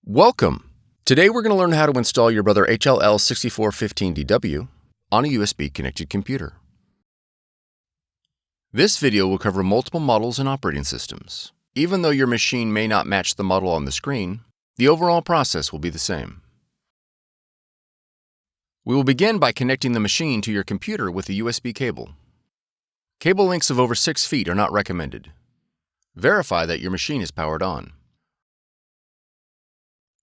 Welcome! Today we're going to learn how to install your Brother HL-L6415DW on a USB-connected computer. This video will cover multiple models and operating systems. Even though your machine may not match the model on the screen, the overall process will be the same. We will begin by connecting the machine to your computer with a USB cable. Cable lengths of over 6 feet are not recommended. Verify that your machine is powered on.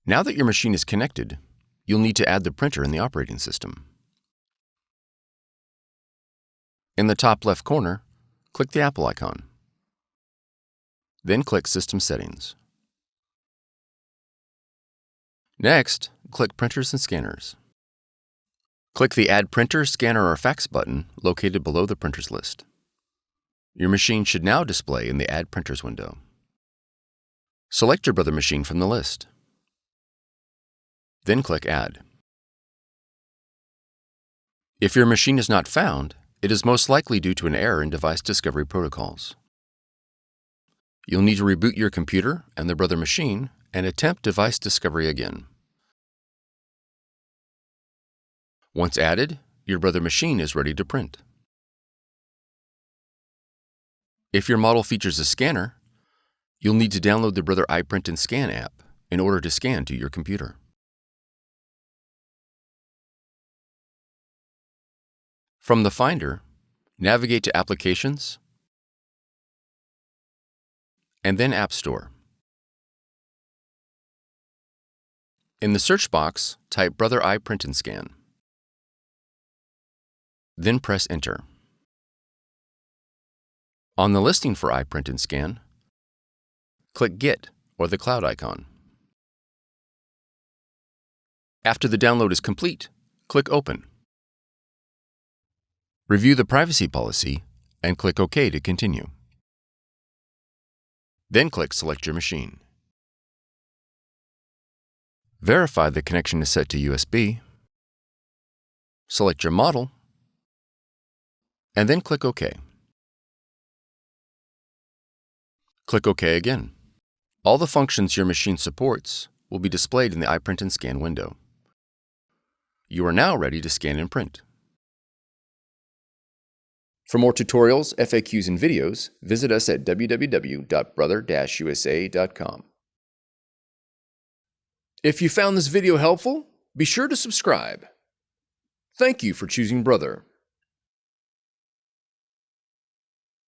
Now that your machine is connected, you'll need to add the printer in the operating system. In the top left corner, click the Apple icon. Then click System Settings. Next, click Printers and Scanners. Click the Add Printer, Scanner, or Fax button located below the printers list. Your machine should now display in the Add Printers window. Select your Brother machine from the list. Then click Add. If your machine is not found, it is most likely due to an error in device discovery protocols. You'll need to reboot your computer and the Brother machine and attempt device discovery again. Once added, your Brother machine is ready to print. If your model features a scanner, you'll need to download the Brother iPrint&Scan app in order to scan to your computer. From the Finder, navigate to Applications, and then App Store. In the search box, type Brother iPrint&Scan. Then press Enter. On the listing for iPrint&Scan, click Get or the cloud icon. After the download is complete, click Open. Review the privacy policy and click OK to continue. Then click Select your machine. Verify the connection is set to USB. Select your model, and then click OK. Click OK again. All the functions your machine supports will be displayed in the iPrint&Scan window. You are now ready to scan and print. For more tutorials, FAQs, and videos, visit us at www.brother-usa.com. If you found this video helpful, be sure to subscribe. Thank you for choosing Brother.